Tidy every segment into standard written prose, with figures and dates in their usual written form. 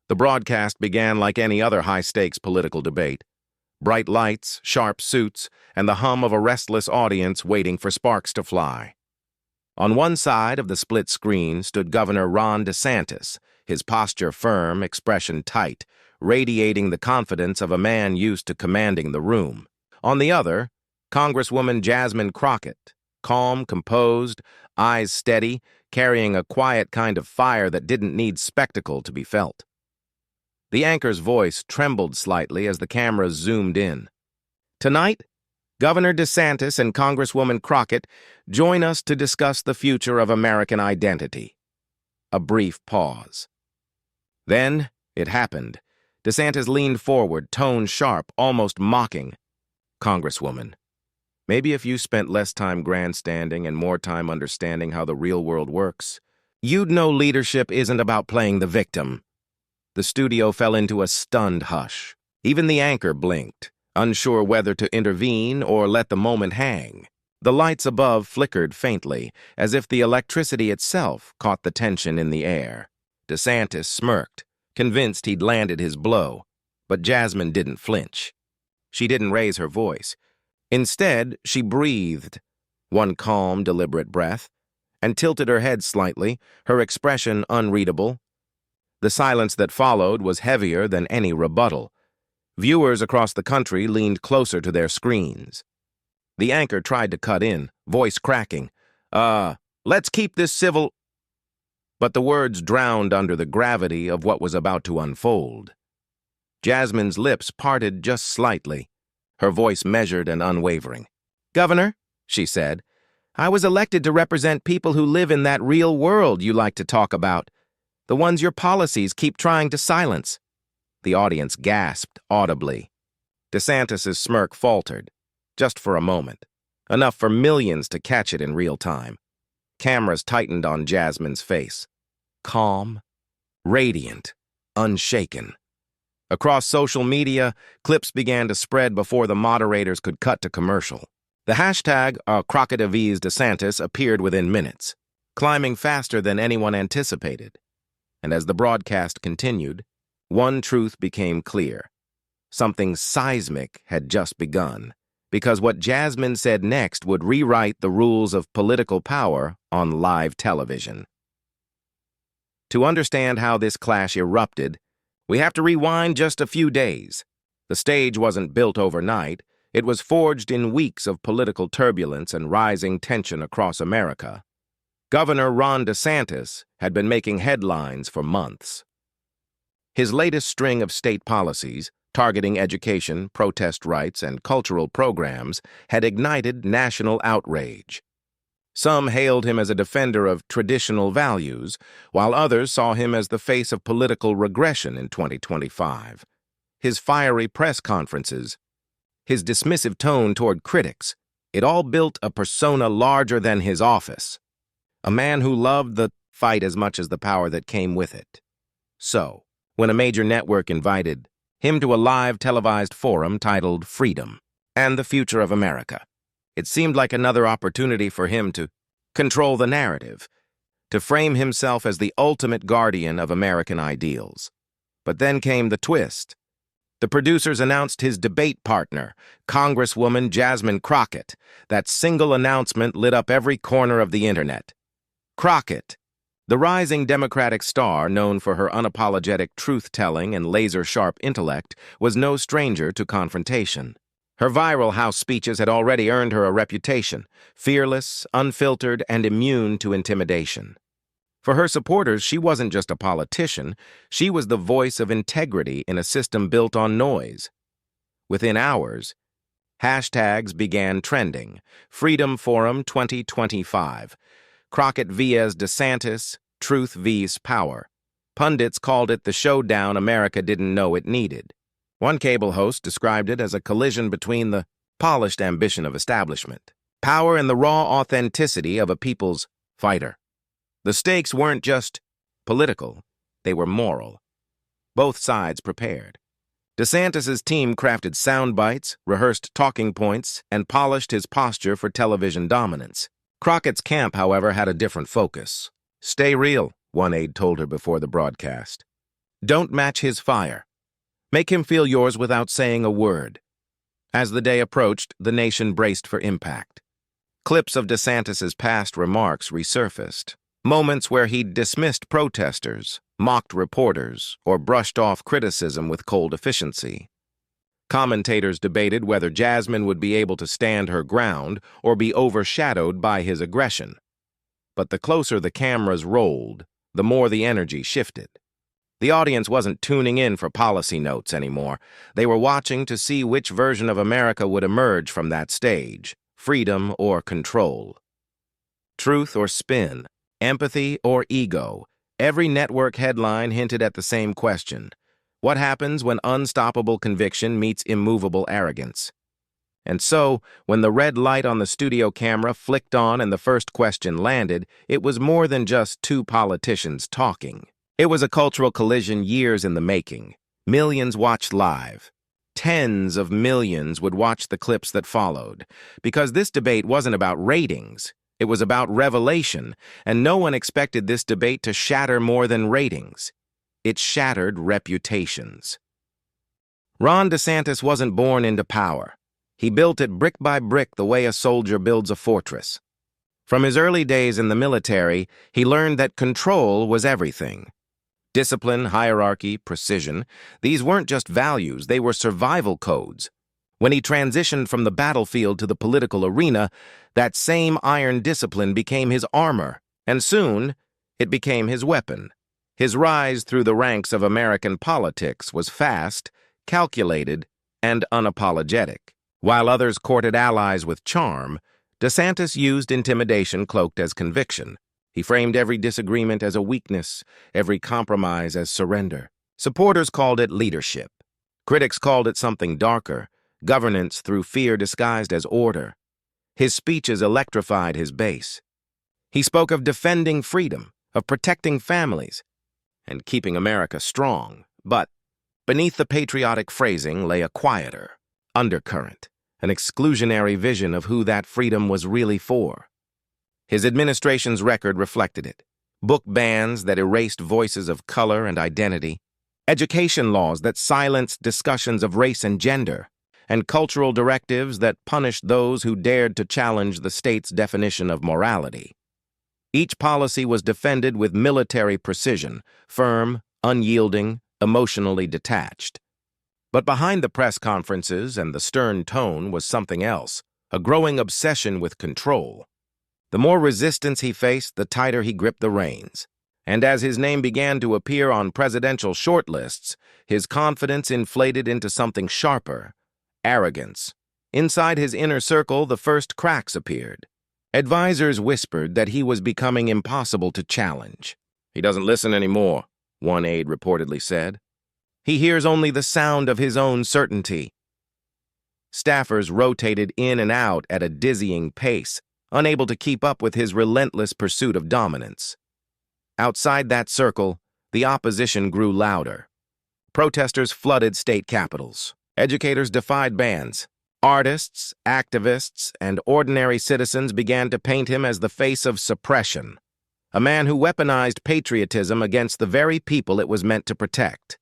The broadcast began like any other high-stakes political debate. Bright lights, sharp suits, and the hum of a restless audience waiting for sparks to fly. On one side of the split screen stood Governor Ron DeSantis, his posture firm, expression tight, radiating the confidence of a man used to commanding the room. On the other, Congresswoman Jasmine Crockett, calm, composed, eyes steady, carrying a quiet kind of fire that didn't need spectacle to be felt. The anchor's voice trembled slightly as the cameras zoomed in. Tonight, Governor DeSantis and Congresswoman Crockett join us to discuss the future of American identity. A brief pause. Then, it happened. DeSantis leaned forward, tone sharp, almost mocking. Congresswoman, maybe if you spent less time grandstanding and more time understanding how the real world works, you'd know leadership isn't about playing the victim. The studio fell into a stunned hush. Even the anchor blinked, unsure whether to intervene or let the moment hang. The lights above flickered faintly, as if the electricity itself caught the tension in the air. DeSantis smirked, convinced he'd landed his blow, but Jasmine didn't flinch. She didn't raise her voice. Instead, she breathed, one calm, deliberate breath, and tilted her head slightly, her expression unreadable. The silence that followed was heavier than any rebuttal. Viewers across the country leaned closer to their screens. The anchor tried to cut in, voice cracking. Let's keep this civil—" But the words drowned under the gravity of what was about to unfold. Jasmine's lips parted just slightly, her voice measured and unwavering. "Governor," she said, "I was elected to represent people who live in that real world you like to talk about, the ones your policies keep trying to silence." The audience gasped audibly. DeSantis's smirk faltered, just for a moment, enough for millions to catch it in real time. Cameras tightened on Jasmine's face. Calm, radiant, unshaken. Across social media, clips began to spread before the moderators could cut to commercial. The hashtag Crockett vs. DeSantis appeared within minutes, climbing faster than anyone anticipated. And as the broadcast continued, one truth became clear. Something seismic had just begun, because what Jasmine said next would rewrite the rules of political power on live television. To understand how this clash erupted, we have to rewind just a few days. The stage wasn't built overnight. It was forged in weeks of political turbulence and rising tension across America. Governor Ron DeSantis had been making headlines for months. His latest string of state policies, targeting education, protest rights, and cultural programs, had ignited national outrage. Some hailed him as a defender of traditional values, while others saw him as the face of political regression in 2025. His fiery press conferences, his dismissive tone toward critics, it all built a persona larger than his office. A man who loved the fight as much as the power that came with it. So, when a major network invited him to a live televised forum titled Freedom and the Future of America, it seemed like another opportunity for him to control the narrative, to frame himself as the ultimate guardian of American ideals. But then came the twist. The producers announced his debate partner, Congresswoman Jasmine Crockett. That single announcement lit up every corner of the internet. Crockett, the rising Democratic star known for her unapologetic truth-telling and laser-sharp intellect, was no stranger to confrontation. Her viral House speeches had already earned her a reputation, fearless, unfiltered, and immune to intimidation. For her supporters, she wasn't just a politician, she was the voice of integrity in a system built on noise. Within hours, hashtags began trending. Freedom Forum 2025. Crockett vs. DeSantis, Truth vs. Power. Pundits called it the showdown America didn't know it needed. One cable host described it as a collision between the polished ambition of establishment, power, and the raw authenticity of a people's fighter. The stakes weren't just political, they were moral. Both sides prepared. DeSantis's team crafted sound bites, rehearsed talking points, and polished his posture for television dominance. Crockett's camp, however, had a different focus. "Stay real," one aide told her before the broadcast. Don't match his fire. Make him feel yours without saying a word. As the day approached, the nation braced for impact. Clips of DeSantis's past remarks resurfaced. Moments where he'd dismissed protesters, mocked reporters, or brushed off criticism with cold efficiency. Commentators debated whether Jasmine would be able to stand her ground or be overshadowed by his aggression. But the closer the cameras rolled, the more the energy shifted. The audience wasn't tuning in for policy notes anymore. They were watching to see which version of America would emerge from that stage, freedom or control. Truth or spin, empathy or ego, every network headline hinted at the same question. What happens when unstoppable conviction meets immovable arrogance? And so, when the red light on the studio camera flicked on and the first question landed, it was more than just two politicians talking. It was a cultural collision years in the making. Millions watched live. Tens of millions would watch the clips that followed. Because this debate wasn't about ratings. It was about revelation, and no one expected this debate to shatter more than ratings. It shattered reputations. Ron DeSantis wasn't born into power. He built it brick by brick the way a soldier builds a fortress. From his early days in the military, he learned that control was everything. Discipline, hierarchy, precision, these weren't just values, they were survival codes. When he transitioned from the battlefield to the political arena, that same iron discipline became his armor, and soon it became his weapon. His rise through the ranks of American politics was fast, calculated, and unapologetic. While others courted allies with charm, DeSantis used intimidation cloaked as conviction. He framed every disagreement as a weakness, every compromise as surrender. Supporters called it leadership. Critics called it something darker, governance through fear disguised as order. His speeches electrified his base. He spoke of defending freedom, of protecting families, and keeping America strong. But beneath the patriotic phrasing lay a quieter undercurrent, an exclusionary vision of who that freedom was really for. His administration's record reflected it. Book bans that erased voices of color and identity, education laws that silenced discussions of race and gender, and cultural directives that punished those who dared to challenge the state's definition of morality. Each policy was defended with military precision, firm, unyielding, emotionally detached. But behind the press conferences and the stern tone was something else, a growing obsession with control. The more resistance he faced, the tighter he gripped the reins. And as his name began to appear on presidential shortlists, his confidence inflated into something sharper: arrogance. Inside his inner circle, the first cracks appeared. Advisors whispered that he was becoming impossible to challenge. "He doesn't listen anymore," one aide reportedly said. "He hears only the sound of his own certainty." Staffers rotated in and out at a dizzying pace, unable to keep up with his relentless pursuit of dominance. Outside that circle, the opposition grew louder. Protesters flooded state capitals. Educators defied bans. Artists, activists, and ordinary citizens began to paint him as the face of suppression, a man who weaponized patriotism against the very people it was meant to protect.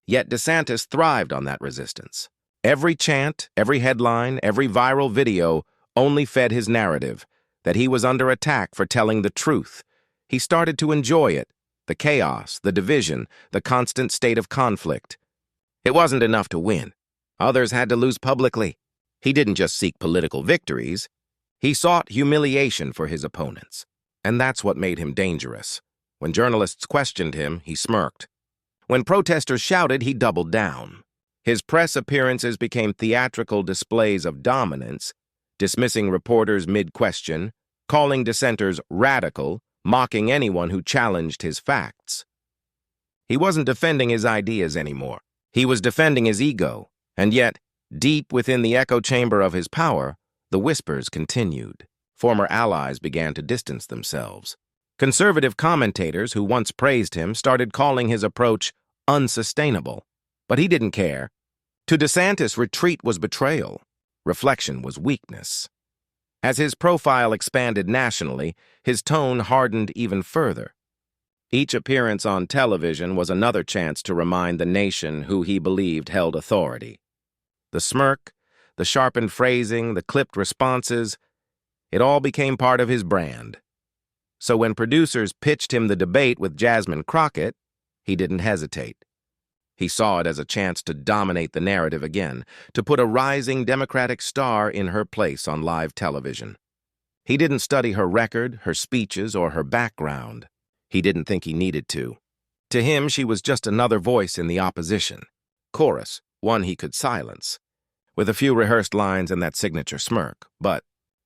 Yet DeSantis thrived on that resistance. Every chant, every headline, every viral video only fed his narrative, that he was under attack for telling the truth. He started to enjoy it, the chaos, the division, the constant state of conflict. It wasn't enough to win. Others had to lose publicly. He didn't just seek political victories. He sought humiliation for his opponents. And that's what made him dangerous. When journalists questioned him, he smirked. When protesters shouted, he doubled down. His press appearances became theatrical displays of dominance, dismissing reporters mid-question, calling dissenters radical, mocking anyone who challenged his facts. He wasn't defending his ideas anymore. He was defending his ego. And yet, deep within the echo chamber of his power, the whispers continued. Former allies began to distance themselves. Conservative commentators who once praised him started calling his approach unsustainable. But he didn't care. To DeSantis, retreat was betrayal. Reflection was weakness. As his profile expanded nationally, his tone hardened even further. Each appearance on television was another chance to remind the nation who he believed held authority. The smirk, the sharpened phrasing, the clipped responses, it all became part of his brand. So when producers pitched him the debate with Jasmine Crockett, he didn't hesitate. He saw it as a chance to dominate the narrative again, to put a rising Democratic star in her place on live television. He didn't study her record, her speeches, or her background. He didn't think he needed to. To him, she was just another voice in the opposition. Chorus, one he could silence, with a few rehearsed lines and that signature smirk. But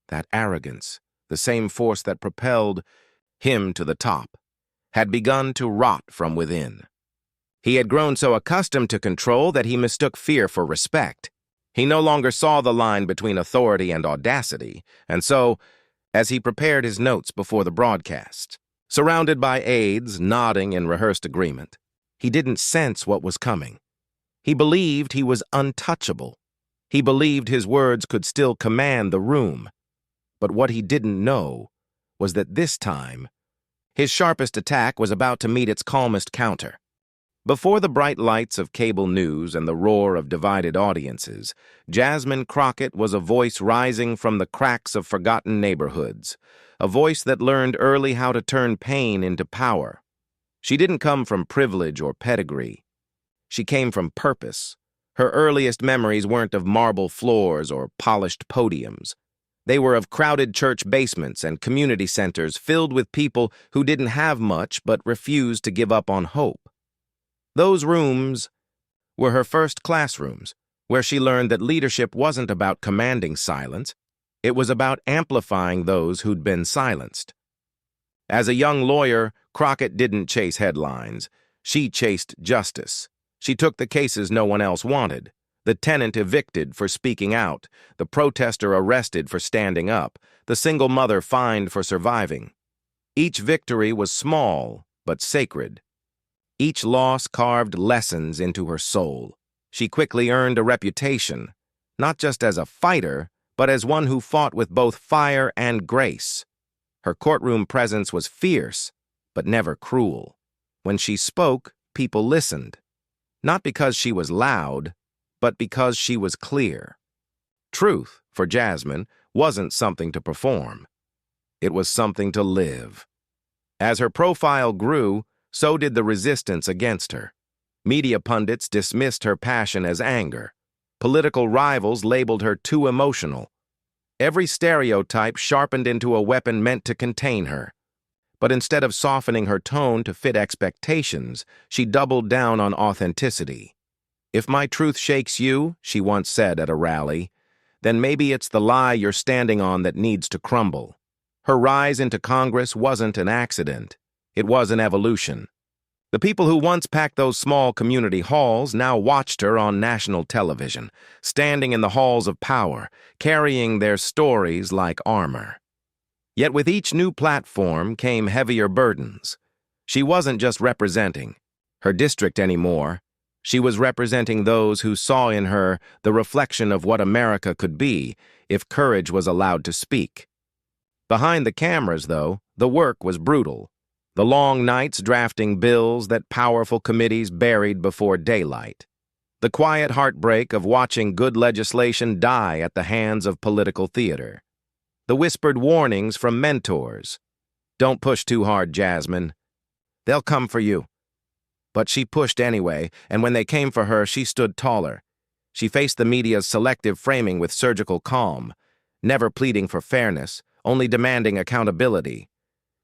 that arrogance, the same force that propelled him to the top, had begun to rot from within. He had grown so accustomed to control that he mistook fear for respect. He no longer saw the line between authority and audacity, and so, as he prepared his notes before the broadcast, surrounded by aides nodding in rehearsed agreement, he didn't sense what was coming. He believed he was untouchable. He believed his words could still command the room. But what he didn't know was that this time, his sharpest attack was about to meet its calmest counter. Before the bright lights of cable news and the roar of divided audiences, Jasmine Crockett was a voice rising from the cracks of forgotten neighborhoods, a voice that learned early how to turn pain into power. She didn't come from privilege or pedigree. She came from purpose. Her earliest memories weren't of marble floors or polished podiums. They were of crowded church basements and community centers filled with people who didn't have much but refused to give up on hope. Those rooms were her first classrooms, where she learned that leadership wasn't about commanding silence. It was about amplifying those who'd been silenced. As a young lawyer, Crockett didn't chase headlines. She chased justice. She took the cases no one else wanted. The tenant evicted for speaking out, the protester arrested for standing up, the single mother fined for surviving. Each victory was small but sacred. Each loss carved lessons into her soul. She quickly earned a reputation, not just as a fighter, but as one who fought with both fire and grace. Her courtroom presence was fierce, but never cruel. When she spoke, people listened, not because she was loud, but because she was clear. Truth, for Jasmine, wasn't something to perform. It was something to live. As her profile grew, so did the resistance against her. Media pundits dismissed her passion as anger. Political rivals labeled her too emotional. Every stereotype sharpened into a weapon meant to contain her. But instead of softening her tone to fit expectations, she doubled down on authenticity. "If my truth shakes you," she once said at a rally, "then maybe it's the lie you're standing on that needs to crumble." Her rise into Congress wasn't an accident. It was an evolution. The people who once packed those small community halls now watched her on national television, standing in the halls of power, carrying their stories like armor. Yet with each new platform came heavier burdens. She wasn't just representing her district anymore. She was representing those who saw in her the reflection of what America could be if courage was allowed to speak. Behind the cameras, though, the work was brutal. The long nights drafting bills that powerful committees buried before daylight. The quiet heartbreak of watching good legislation die at the hands of political theater. The whispered warnings from mentors. "Don't push too hard, Jasmine. They'll come for you." But she pushed anyway, and when they came for her, she stood taller. She faced the media's selective framing with surgical calm, never pleading for fairness, only demanding accountability.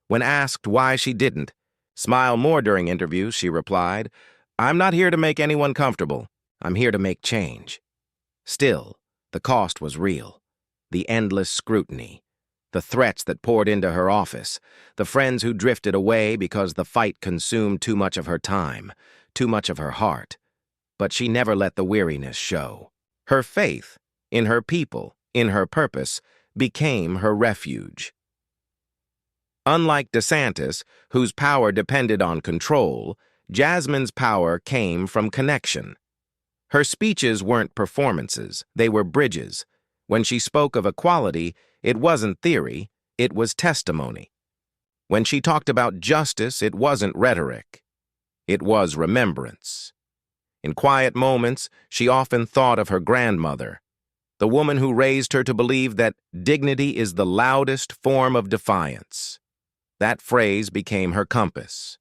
When asked why she didn't smile more during interviews, she replied, "I'm not here to make anyone comfortable. I'm here to make change." Still, the cost was real. The endless scrutiny, the threats that poured into her office, the friends who drifted away because the fight consumed too much of her time, too much of her heart. But she never let the weariness show. Her faith, in her people, in her purpose, became her refuge. Unlike DeSantis, whose power depended on control, Jasmine's power came from connection. Her speeches weren't performances, they were bridges. When she spoke of equality, it wasn't theory, it was testimony. When she talked about justice, it wasn't rhetoric. It was remembrance. In quiet moments, she often thought of her grandmother, the woman who raised her to believe that dignity is the loudest form of defiance. That phrase became her compass.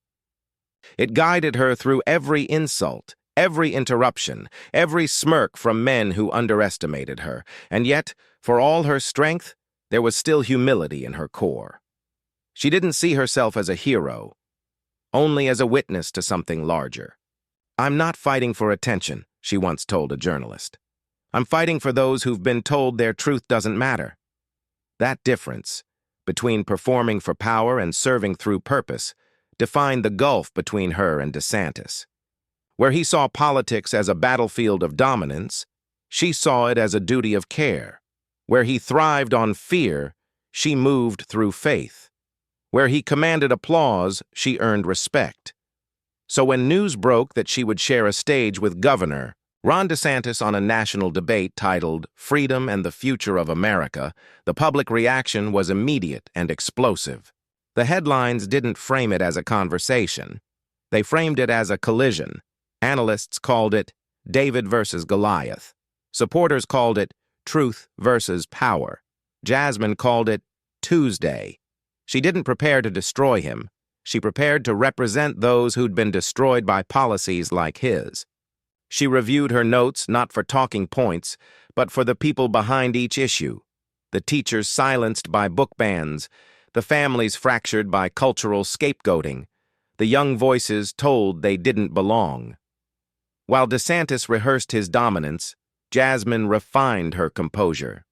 It guided her through every insult, every interruption, every smirk from men who underestimated her, and yet, for all her strength, there was still humility in her core. She didn't see herself as a hero, only as a witness to something larger. "I'm not fighting for attention," she once told a journalist. "I'm fighting for those who've been told their truth doesn't matter." That difference, between performing for power and serving through purpose, defined the gulf between her and DeSantis. Where he saw politics as a battlefield of dominance, she saw it as a duty of care. Where he thrived on fear, she moved through faith. Where he commanded applause, she earned respect. So when news broke that she would share a stage with Governor Ron DeSantis on a national debate titled "Freedom and the Future of America," the public reaction was immediate and explosive. The headlines didn't frame it as a conversation. They framed it as a collision. Analysts called it David versus Goliath. Supporters called it truth versus power. Jasmine called it Tuesday. She didn't prepare to destroy him. She prepared to represent those who'd been destroyed by policies like his. She reviewed her notes not for talking points, but for the people behind each issue. The teachers silenced by book bans, the families fractured by cultural scapegoating, the young voices told they didn't belong. While DeSantis rehearsed his dominance, Jasmine refined her composure.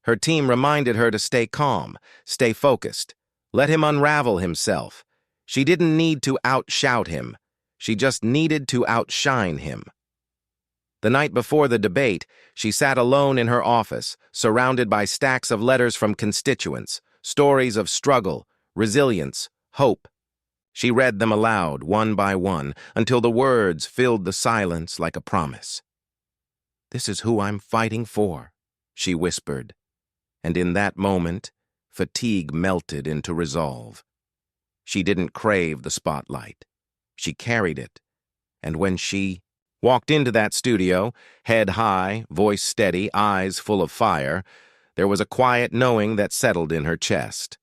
Her team reminded her to stay calm, stay focused, let him unravel himself. She didn't need to outshout him. She just needed to outshine him. The night before the debate, she sat alone in her office, surrounded by stacks of letters from constituents, stories of struggle, resilience, hope. She read them aloud, one by one, until the words filled the silence like a promise. "This is who I'm fighting for," she whispered. And in that moment, fatigue melted into resolve. She didn't crave the spotlight. She carried it. And when she walked into that studio, head high, voice steady, eyes full of fire, there was a quiet knowing that settled in her chest.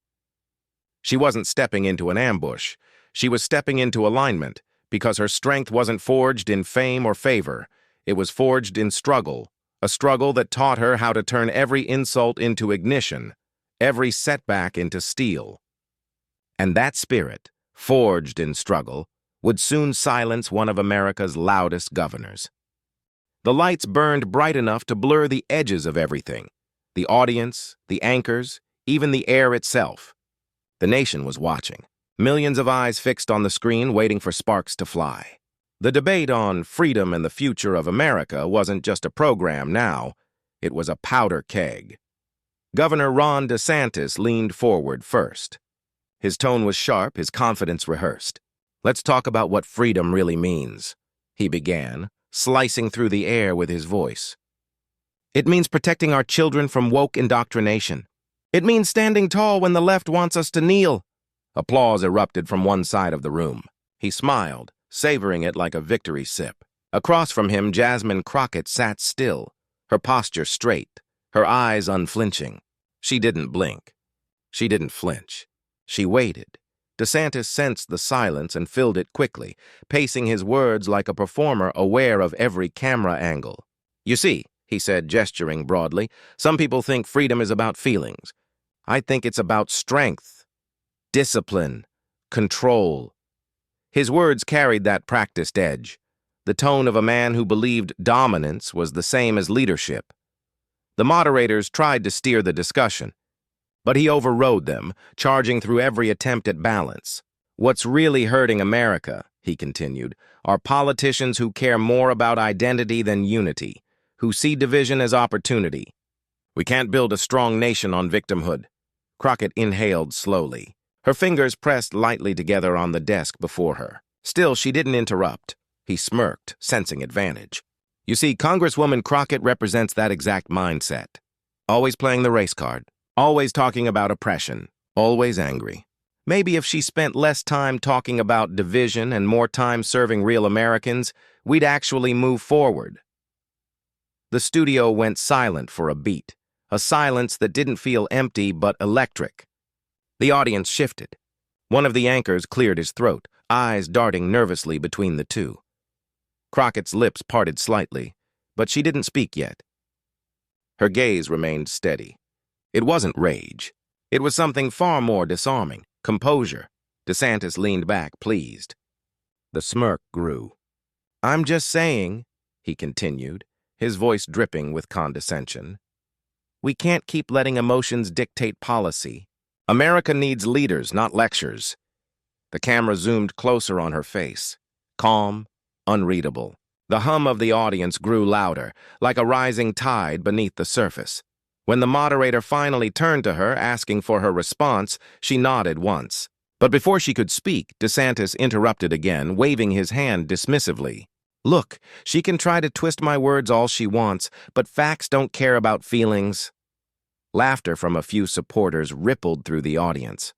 She wasn't stepping into an ambush. She was stepping into alignment, because her strength wasn't forged in fame or favor. It was forged in struggle, a struggle that taught her how to turn every insult into ignition, every setback into steel. And that spirit, forged in struggle, would soon silence one of America's loudest governors. The lights burned bright enough to blur the edges of everything, the audience, the anchors, even the air itself. The nation was watching, millions of eyes fixed on the screen waiting for sparks to fly. The debate on freedom and the future of America wasn't just a program now, it was a powder keg. Governor Ron DeSantis leaned forward first. His tone was sharp, his confidence rehearsed. "Let's talk about what freedom really means," he began, slicing through the air with his voice. "It means protecting our children from woke indoctrination. It means standing tall when the left wants us to kneel." Applause erupted from one side of the room. He smiled, savoring it like a victory sip. Across from him, Jasmine Crockett sat still, her posture straight, her eyes unflinching. She didn't blink. She didn't flinch. She waited. DeSantis sensed the silence and filled it quickly, pacing his words like a performer aware of every camera angle. "You see," he said, gesturing broadly, "some people think freedom is about feelings. I think it's about strength, discipline, control." His words carried that practiced edge, the tone of a man who believed dominance was the same as leadership. The moderators tried to steer the discussion, but he overrode them, charging through every attempt at balance. "What's really hurting America," he continued, "are politicians who care more about identity than unity, who see division as opportunity. We can't build a strong nation on victimhood." Crockett inhaled slowly. Her fingers pressed lightly together on the desk before her. Still, she didn't interrupt. He smirked, sensing advantage. "You see, Congresswoman Crockett represents that exact mindset. Always playing the race card. Always talking about oppression, always angry. Maybe if she spent less time talking about division and more time serving real Americans, we'd actually move forward. The studio went silent for a beat, a silence that didn't feel empty but electric. The audience shifted. One of the anchors cleared his throat, eyes darting nervously between the two. Crockett's lips parted slightly, but she didn't speak yet. Her gaze remained steady. It wasn't rage. It was something far more disarming, composure. DeSantis leaned back, pleased. The smirk grew. "I'm just saying," he continued, his voice dripping with condescension. "We can't keep letting emotions dictate policy. America needs leaders, not lectures." The camera zoomed closer on her face. Calm, unreadable. The hum of the audience grew louder, like a rising tide beneath the surface. When the moderator finally turned to her, asking for her response, she nodded once. But before she could speak, DeSantis interrupted again, waving his hand dismissively. "Look, she can try to twist my words all she wants, but facts don't care about feelings." Laughter from a few supporters rippled through the audience.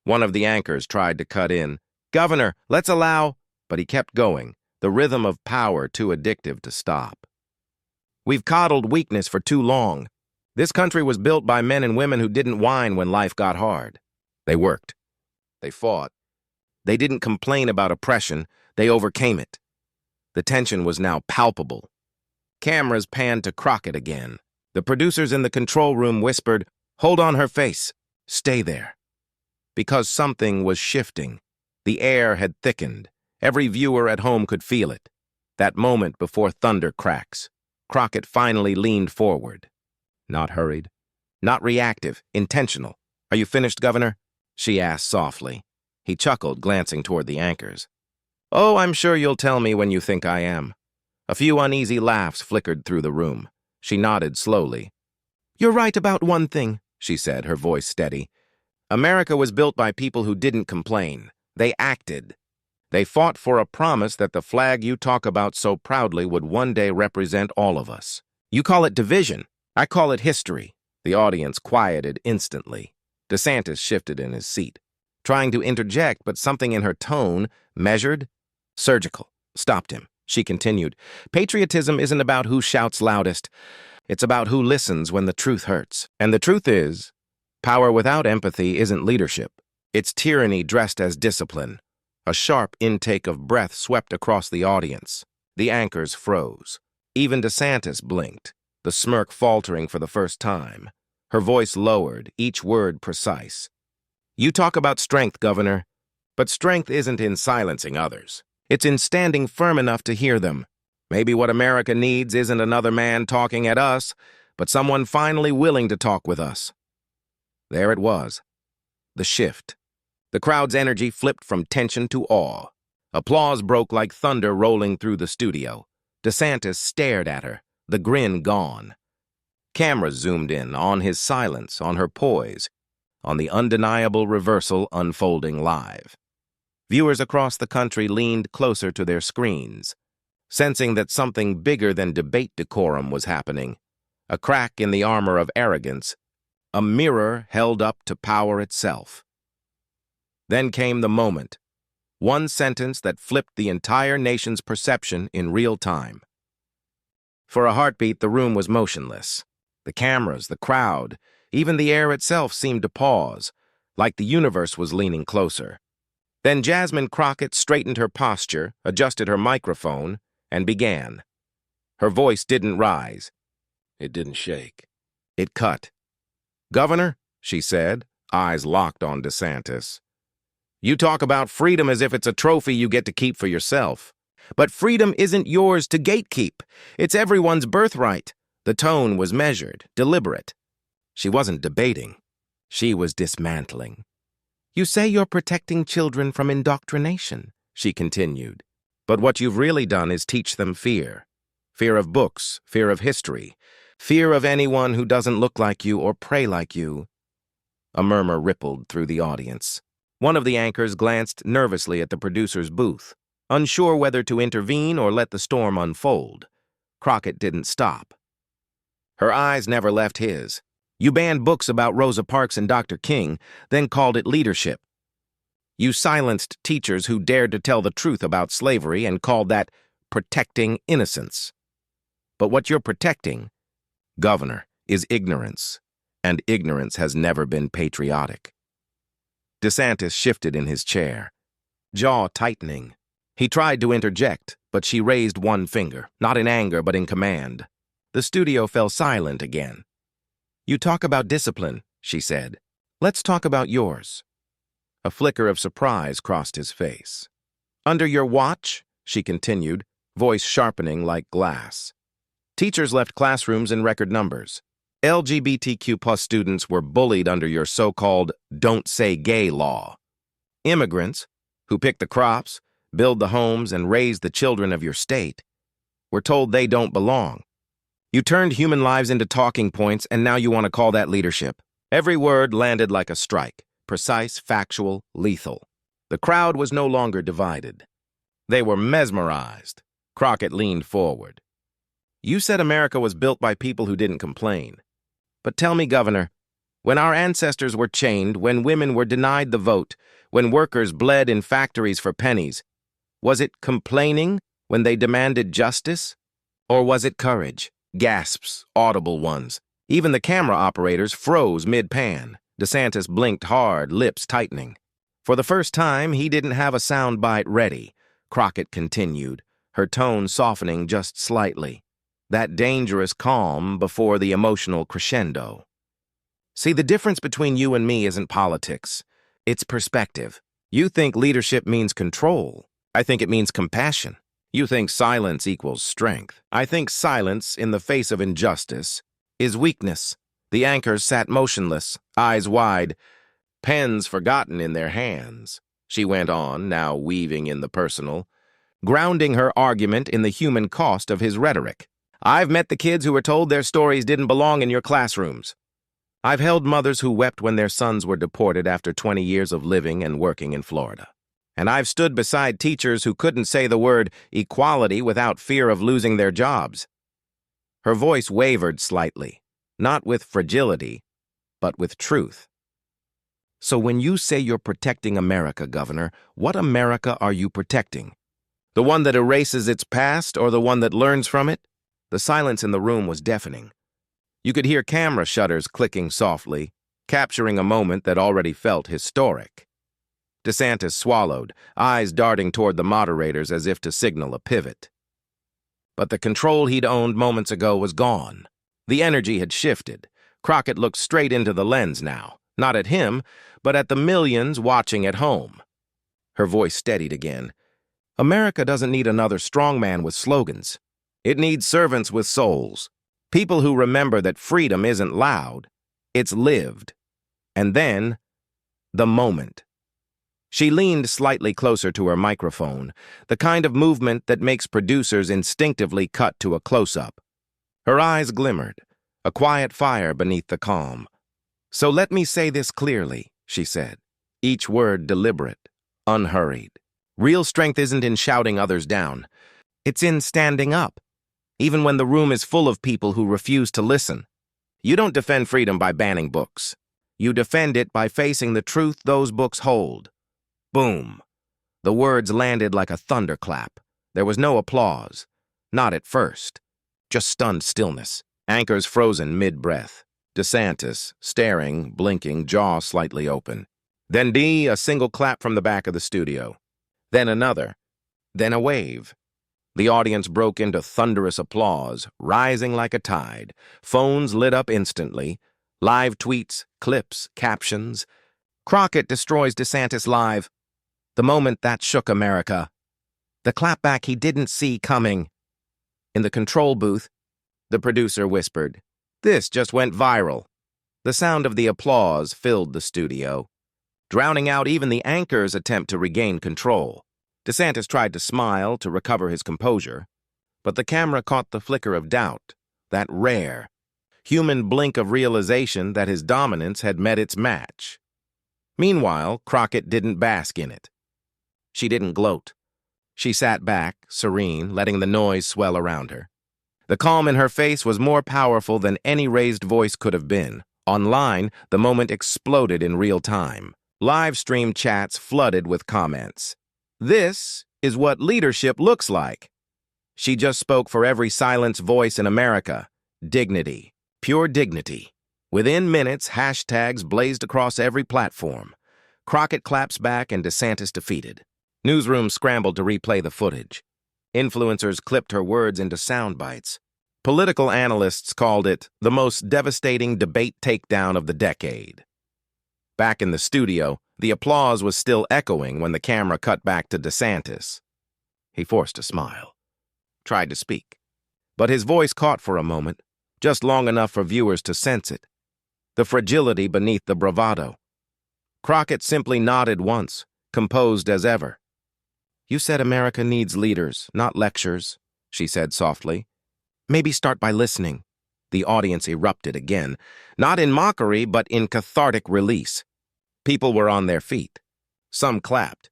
One of the anchors tried to cut in. "Governor, let's allow—" But he kept going, the rhythm of power too addictive to stop. "We've coddled weakness for too long. This country was built by men and women who didn't whine when life got hard. They worked. They fought. They didn't complain about oppression. They overcame it." The tension was now palpable. Cameras panned to Crockett again. The producers in the control room whispered, "Hold on her face. Stay there." Because something was shifting. The air had thickened. Every viewer at home could feel it. That moment before thunder cracks. Crockett finally leaned forward. Not hurried. Not reactive. Intentional. "Are you finished, Governor?" she asked softly. He chuckled, glancing toward the anchors. "Oh, I'm sure you'll tell me when you think I am." A few uneasy laughs flickered through the room. She nodded slowly. "You're right about one thing," she said, her voice steady. "America was built by people who didn't complain. They acted. They fought for a promise that the flag you talk about so proudly would one day represent all of us. You call it division. I call it history." The audience quieted instantly. DeSantis shifted in his seat, trying to interject, but something in her tone, measured, surgical, stopped him. She continued, "Patriotism isn't about who shouts loudest. It's about who listens when the truth hurts. And the truth is, power without empathy isn't leadership. It's tyranny dressed as discipline." A sharp intake of breath swept across the audience. The anchors froze. Even DeSantis blinked, the smirk faltering for the first time. Her voice lowered, each word precise. "You talk about strength, Governor, but strength isn't in silencing others. It's in standing firm enough to hear them. Maybe what America needs isn't another man talking at us, but someone finally willing to talk with us." There it was. The shift. The crowd's energy flipped from tension to awe. Applause broke like thunder rolling through the studio. DeSantis stared at her, the grin gone. Cameras zoomed in on his silence, on her poise, on the undeniable reversal unfolding live. Viewers across the country leaned closer to their screens, sensing that something bigger than debate decorum was happening. A crack in the armor of arrogance, a mirror held up to power itself. Then came the moment. One sentence that flipped the entire nation's perception in real time. For a heartbeat, the room was motionless. The cameras, the crowd, even the air itself seemed to pause, like the universe was leaning closer. Then Jasmine Crockett straightened her posture, adjusted her microphone, and began. Her voice didn't rise. It didn't shake. It cut. "Governor," she said, eyes locked on DeSantis. "You talk about freedom as if it's a trophy you get to keep for yourself. But freedom isn't yours to gatekeep. It's everyone's birthright." The tone was measured, deliberate. She wasn't debating. She was dismantling. "You say you're protecting children from indoctrination," she continued. "But what you've really done is teach them fear. Fear of books, fear of history, fear of anyone who doesn't look like you or pray like you." A murmur rippled through the audience. One of the anchors glanced nervously at the producer's booth, unsure whether to intervene or let the storm unfold. Crockett didn't stop. Her eyes never left his. "You banned books about Rosa Parks and Dr. King, then called it leadership. You silenced teachers who dared to tell the truth about slavery and called that protecting innocence. But what you're protecting, Governor, is ignorance, and ignorance has never been patriotic. DeSantis shifted in his chair, jaw tightening. He tried to interject, but she raised one finger, not in anger but in command. The studio fell silent again. You talk about discipline, she said. Let's talk about yours. A flicker of surprise crossed his face. Under your watch, she continued, voice sharpening like glass. Teachers left classrooms in record numbers. LGBTQ+ students were bullied under your so-called "don't say gay" law. Immigrants, who pick the crops, build the homes, and raise the children of your state, were told they don't belong. You turned human lives into talking points, and now you want to call that leadership. Every word landed like a strike, precise, factual, lethal. The crowd was no longer divided. They were mesmerized. Crockett leaned forward. You said America was built by people who didn't complain. But tell me, Governor, when our ancestors were chained, when women were denied the vote, when workers bled in factories for pennies, was it complaining when they demanded justice? Or was it courage? Gasps, audible ones. Even the camera operators froze mid-pan. DeSantis blinked hard, lips tightening. For the first time, he didn't have a soundbite ready. Crockett continued, her tone softening just slightly. That dangerous calm before the emotional crescendo. See, the difference between you and me isn't politics. It's perspective. You think leadership means control. I think it means compassion. You think silence equals strength. I think silence in the face of injustice is weakness. The anchors sat motionless, eyes wide, pens forgotten in their hands. She went on, now weaving in the personal, grounding her argument in the human cost of his rhetoric. I've met the kids who were told their stories didn't belong in your classrooms. I've held mothers who wept when their sons were deported after 20 years of living and working in Florida. And I've stood beside teachers who couldn't say the word equality without fear of losing their jobs. Her voice wavered slightly, not with fragility, but with truth. So when you say you're protecting America, Governor, what America are you protecting? The one that erases its past or the one that learns from it? The silence in the room was deafening. You could hear camera shutters clicking softly, capturing a moment that already felt historic. DeSantis swallowed, eyes darting toward the moderators as if to signal a pivot. But the control he'd owned moments ago was gone. The energy had shifted. Crockett looked straight into the lens now, not at him, but at the millions watching at home. Her voice steadied again. America doesn't need another strongman with slogans. It needs servants with souls, people who remember that freedom isn't loud, it's lived. And then, the moment. She leaned slightly closer to her microphone, the kind of movement that makes producers instinctively cut to a close-up. Her eyes glimmered, a quiet fire beneath the calm. So let me say this clearly, she said, each word deliberate, unhurried. Real strength isn't in shouting others down. It's in standing up, even when the room is full of people who refuse to listen. You don't defend freedom by banning books. You defend it by facing the truth those books hold. Boom. The words landed like a thunderclap. There was no applause. Not at first. Just stunned stillness. Anchors frozen mid-breath. DeSantis, staring, blinking, jaw slightly open. Then a single clap from the back of the studio. Then another. Then a wave. The audience broke into thunderous applause, rising like a tide. Phones lit up instantly. Live tweets, clips, captions. Crockett destroys DeSantis live. The moment that shook America. The clapback he didn't see coming. In the control booth, the producer whispered, "This just went viral." The sound of the applause filled the studio, drowning out even the anchor's attempt to regain control. DeSantis tried to smile to recover his composure, but the camera caught the flicker of doubt, that rare, human blink of realization that his dominance had met its match. Meanwhile, Crockett didn't bask in it. She didn't gloat. She sat back, serene, letting the noise swell around her. The calm in her face was more powerful than any raised voice could have been. Online, the moment exploded in real time. Live stream chats flooded with comments. This is what leadership looks like. She just spoke for every silenced voice in America. Dignity. Pure dignity. Within minutes, hashtags blazed across every platform. Crockett claps back and DeSantis defeated. Newsrooms scrambled to replay the footage. Influencers clipped her words into sound bites. Political analysts called it the most devastating debate takedown of the decade. Back in the studio, the applause was still echoing when the camera cut back to DeSantis. He forced a smile. Tried to speak. But his voice caught for a moment, just long enough for viewers to sense it. The fragility beneath the bravado. Crockett simply nodded once, composed as ever. "You said America needs leaders, not lectures," she said softly. "Maybe start by listening." The audience erupted again, not in mockery, but in cathartic release. People were on their feet. Some clapped.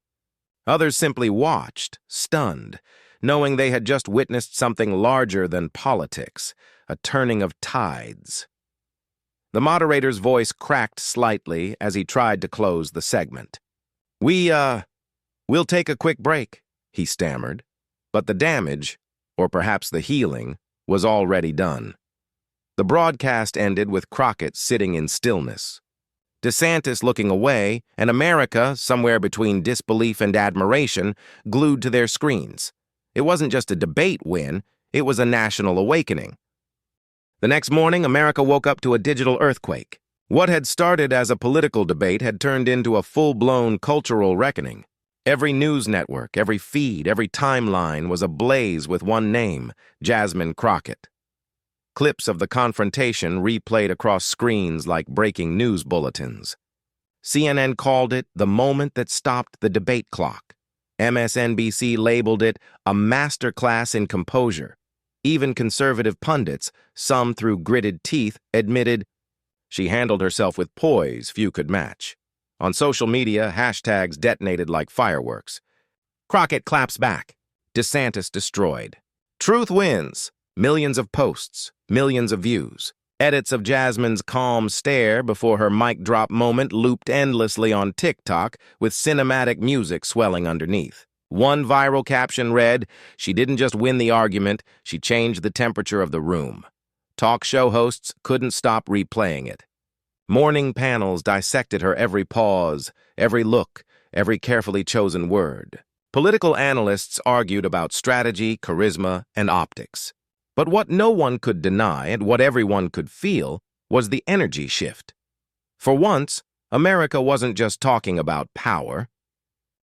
Others simply watched, stunned, knowing they had just witnessed something larger than politics, a turning of tides. The moderator's voice cracked slightly as he tried to close the segment. We'll take a quick break," he stammered. But the damage, or perhaps the healing, was already done. The broadcast ended with Crockett sitting in stillness, DeSantis looking away, and America, somewhere between disbelief and admiration, glued to their screens. It wasn't just a debate win, it was a national awakening. The next morning, America woke up to a digital earthquake. What had started as a political debate had turned into a full-blown cultural reckoning. Every news network, every feed, every timeline was ablaze with one name, Jasmine Crockett. Clips of the confrontation replayed across screens like breaking news bulletins. CNN called it the moment that stopped the debate clock. MSNBC labeled it a masterclass in composure. Even conservative pundits, some through gritted teeth, admitted she handled herself with poise few could match. On social media, hashtags detonated like fireworks. Crockett claps back. DeSantis destroyed. Truth wins. Millions of posts, millions of views. Edits of Jasmine's calm stare before her mic drop moment looped endlessly on TikTok with cinematic music swelling underneath. One viral caption read, "She didn't just win the argument, she changed the temperature of the room." Talk show hosts couldn't stop replaying it. Morning panels dissected her every pause, every look, every carefully chosen word. Political analysts argued about strategy, charisma, and optics. But what no one could deny and what everyone could feel was the energy shift. For once, America wasn't just talking about power.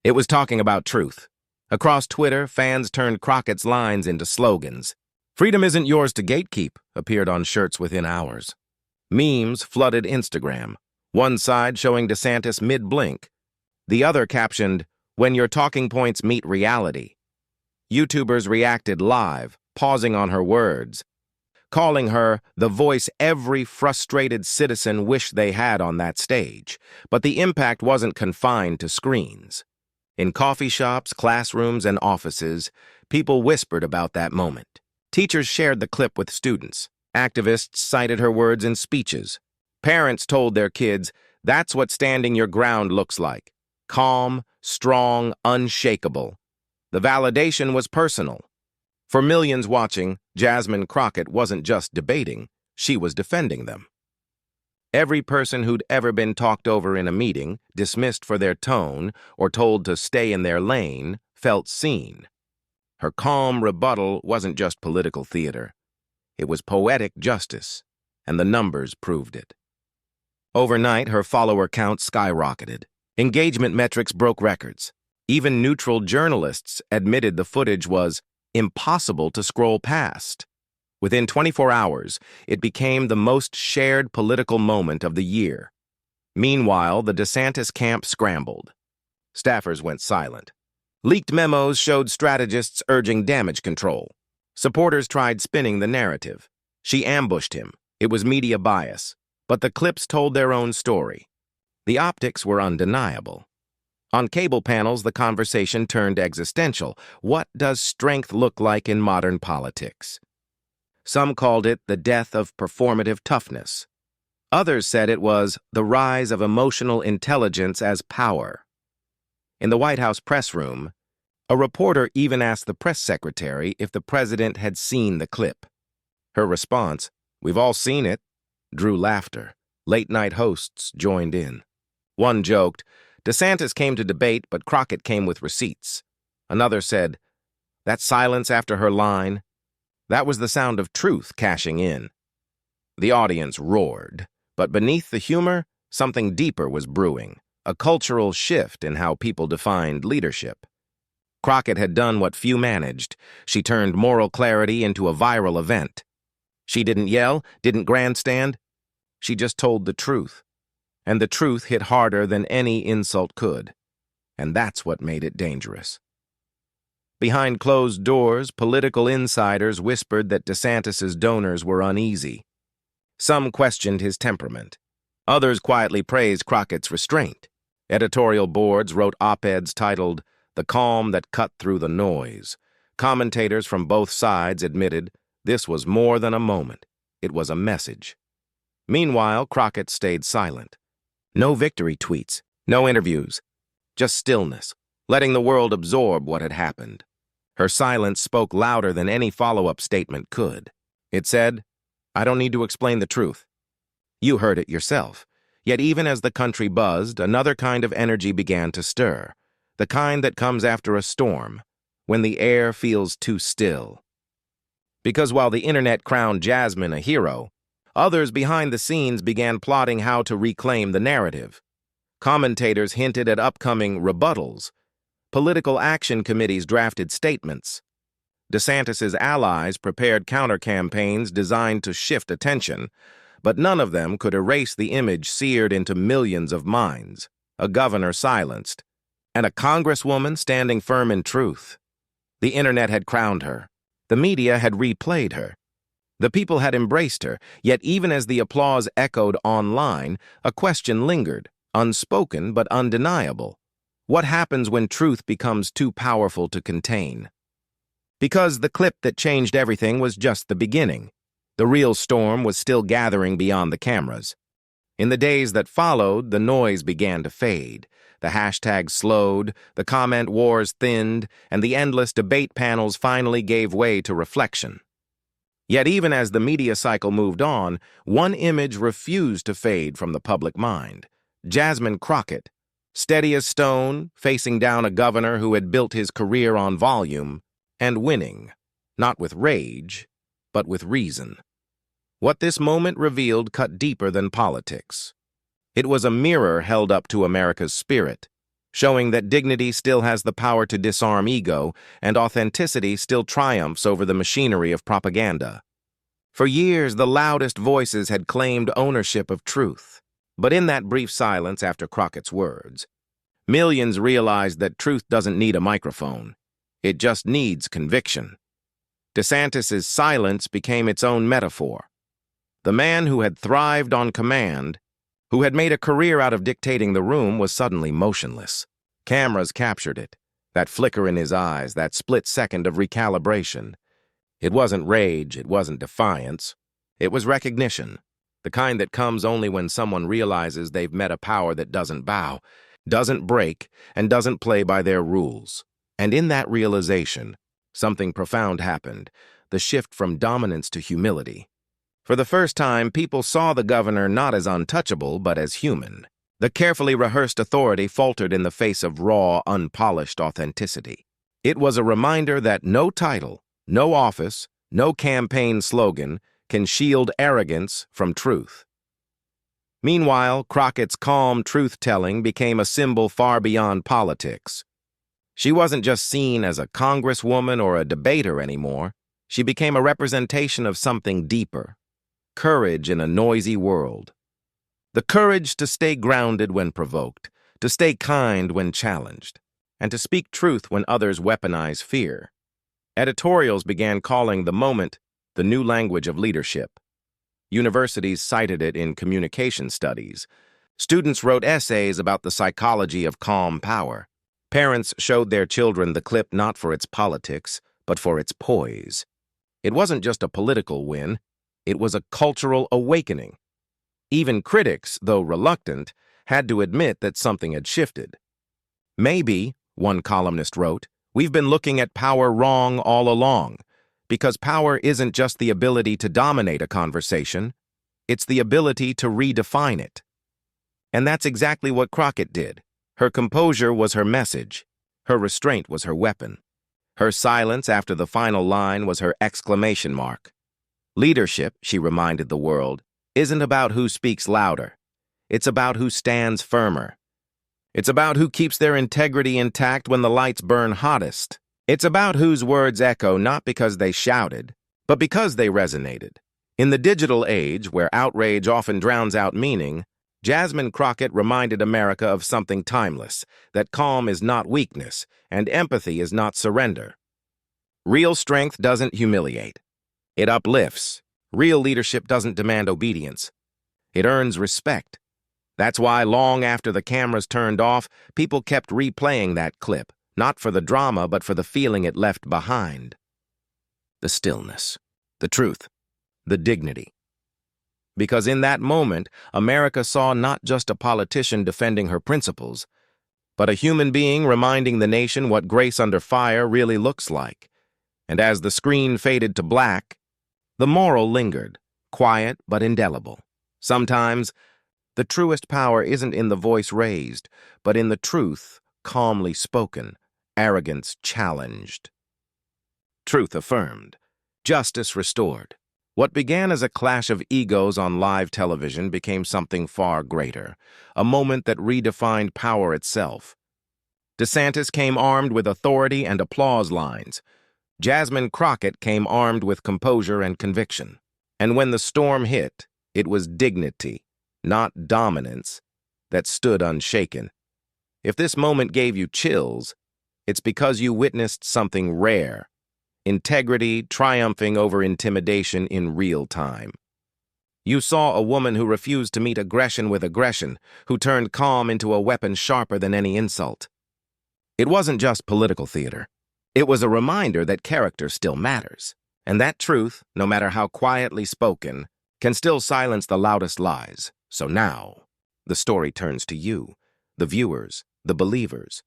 It was talking about truth. Across Twitter, fans turned Crockett's lines into slogans. "Freedom isn't yours to gatekeep" appeared on shirts within hours. Memes flooded Instagram, one side showing DeSantis mid-blink. The other captioned, "When your talking points meet reality." YouTubers reacted live, pausing on her words, calling her the voice every frustrated citizen wished they had on that stage. But the impact wasn't confined to screens. In coffee shops, classrooms, and offices, people whispered about that moment. Teachers shared the clip with students. Activists cited her words in speeches. Parents told their kids, "That's what standing your ground looks like. Calm, strong, unshakable." The validation was personal. For millions watching, Jasmine Crockett wasn't just debating, she was defending them. Every person who'd ever been talked over in a meeting, dismissed for their tone, or told to stay in their lane, felt seen. Her calm rebuttal wasn't just political theater. It was poetic justice, and the numbers proved it. Overnight, her follower count skyrocketed. Engagement metrics broke records. Even neutral journalists admitted the footage was impossible to scroll past. Within 24 hours, it became the most shared political moment of the year. Meanwhile, the DeSantis camp scrambled. Staffers went silent. Leaked memos showed strategists urging damage control. Supporters tried spinning the narrative. She ambushed him. It was media bias. But the clips told their own story. The optics were undeniable. On cable panels, the conversation turned existential. What does strength look like in modern politics? Some called it the death of performative toughness. Others said it was the rise of emotional intelligence as power. In the White House press room, a reporter even asked the press secretary if the president had seen the clip. Her response, "We've all seen it," drew laughter. Late-night hosts joined in. One joked, "DeSantis came to debate, but Crockett came with receipts." Another said, "That silence after her line, that was the sound of truth cashing in." The audience roared, but beneath the humor, something deeper was brewing, a cultural shift in how people defined leadership. Crockett had done what few managed. She turned moral clarity into a viral event. She didn't yell, didn't grandstand. She just told the truth. And the truth hit harder than any insult could. And that's what made it dangerous. Behind closed doors, political insiders whispered that DeSantis's donors were uneasy. Some questioned his temperament. Others quietly praised Crockett's restraint. Editorial boards wrote op-eds titled, "The Calm That Cut Through the Noise." Commentators from both sides admitted this was more than a moment. It was a message. Meanwhile, Crockett stayed silent. No victory tweets, no interviews, just stillness, letting the world absorb what had happened. Her silence spoke louder than any follow-up statement could. It said, "I don't need to explain the truth. You heard it yourself." Yet even as the country buzzed, another kind of energy began to stir, the kind that comes after a storm, when the air feels too still. Because while the internet crowned Jasmine a hero, others behind the scenes began plotting how to reclaim the narrative. Commentators hinted at upcoming rebuttals. Political action committees drafted statements. DeSantis's allies prepared counter-campaigns designed to shift attention, but none of them could erase the image seared into millions of minds, a governor silenced, and a congresswoman standing firm in truth. The internet had crowned her. The media had replayed her. The people had embraced her, yet even as the applause echoed online, a question lingered, unspoken but undeniable. What happens when truth becomes too powerful to contain? Because the clip that changed everything was just the beginning. The real storm was still gathering beyond the cameras. In the days that followed, the noise began to fade. The hashtags slowed, the comment wars thinned, and the endless debate panels finally gave way to reflection. Yet even as the media cycle moved on, one image refused to fade from the public mind. Jasmine Crockett, steady as stone, facing down a governor who had built his career on volume, and winning, not with rage, but with reason. What this moment revealed cut deeper than politics. It was a mirror held up to America's spirit, showing that dignity still has the power to disarm ego and authenticity still triumphs over the machinery of propaganda. For years, the loudest voices had claimed ownership of truth. But in that brief silence after Crockett's words, millions realized that truth doesn't need a microphone. It just needs conviction. DeSantis's silence became its own metaphor. The man who had thrived on command, who had made a career out of dictating the room, was suddenly motionless. Cameras captured it, that flicker in his eyes, that split second of recalibration. It wasn't rage, it wasn't defiance. It was recognition, the kind that comes only when someone realizes they've met a power that doesn't bow, doesn't break, and doesn't play by their rules. And in that realization, something profound happened, the shift from dominance to humility. For the first time, people saw the governor not as untouchable, but as human. The carefully rehearsed authority faltered in the face of raw, unpolished authenticity. It was a reminder that no title, no office, no campaign slogan can shield arrogance from truth. Meanwhile, Crockett's calm truth-telling became a symbol far beyond politics. She wasn't just seen as a congresswoman or a debater anymore. She became a representation of something deeper. Courage in a noisy world. The courage to stay grounded when provoked, to stay kind when challenged, and to speak truth when others weaponize fear. Editorials began calling the moment the new language of leadership. Universities cited it in communication studies. Students wrote essays about the psychology of calm power. Parents showed their children the clip not for its politics, but for its poise. It wasn't just a political win. It was a cultural awakening. Even critics, though reluctant, had to admit that something had shifted. Maybe, one columnist wrote, we've been looking at power wrong all along, because power isn't just the ability to dominate a conversation, it's the ability to redefine it. And that's exactly what Crockett did. Her composure was her message. Her restraint was her weapon. Her silence after the final line was her exclamation mark. Leadership, she reminded the world, isn't about who speaks louder. It's about who stands firmer. It's about who keeps their integrity intact when the lights burn hottest. It's about whose words echo not because they shouted, but because they resonated. In the digital age, where outrage often drowns out meaning, Jasmine Crockett reminded America of something timeless, that calm is not weakness, and empathy is not surrender. Real strength doesn't humiliate. It uplifts. Real leadership doesn't demand obedience. It earns respect. That's why long after the cameras turned off, people kept replaying that clip, not for the drama, but for the feeling it left behind. The stillness, the truth, the dignity. Because in that moment, America saw not just a politician defending her principles, but a human being reminding the nation what grace under fire really looks like. And as the screen faded to black, the moral lingered, quiet but indelible. Sometimes, the truest power isn't in the voice raised, but in the truth calmly spoken, arrogance challenged. Truth affirmed, justice restored. What began as a clash of egos on live television became something far greater, a moment that redefined power itself. DeSantis came armed with authority and applause lines. Jasmine Crockett came armed with composure and conviction. And when the storm hit, it was dignity, not dominance, that stood unshaken. If this moment gave you chills, it's because you witnessed something rare. Integrity triumphing over intimidation in real time. You saw a woman who refused to meet aggression with aggression, who turned calm into a weapon sharper than any insult. It wasn't just political theater. It was a reminder that character still matters, and that truth, no matter how quietly spoken, can still silence the loudest lies. So now, the story turns to you, the viewers, the believers.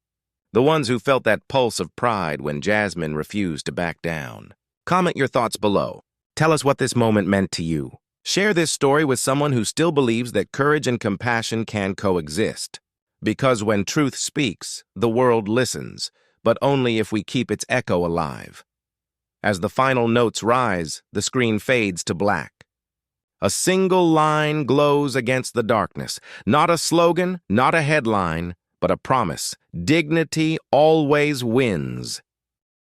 The ones who felt that pulse of pride when Jasmine refused to back down. Comment your thoughts below. Tell us what this moment meant to you. Share this story with someone who still believes that courage and compassion can coexist. Because when truth speaks, the world listens, but only if we keep its echo alive. As the final notes rise, the screen fades to black. A single line glows against the darkness. Not a slogan, not a headline, but a promise. Dignity always wins.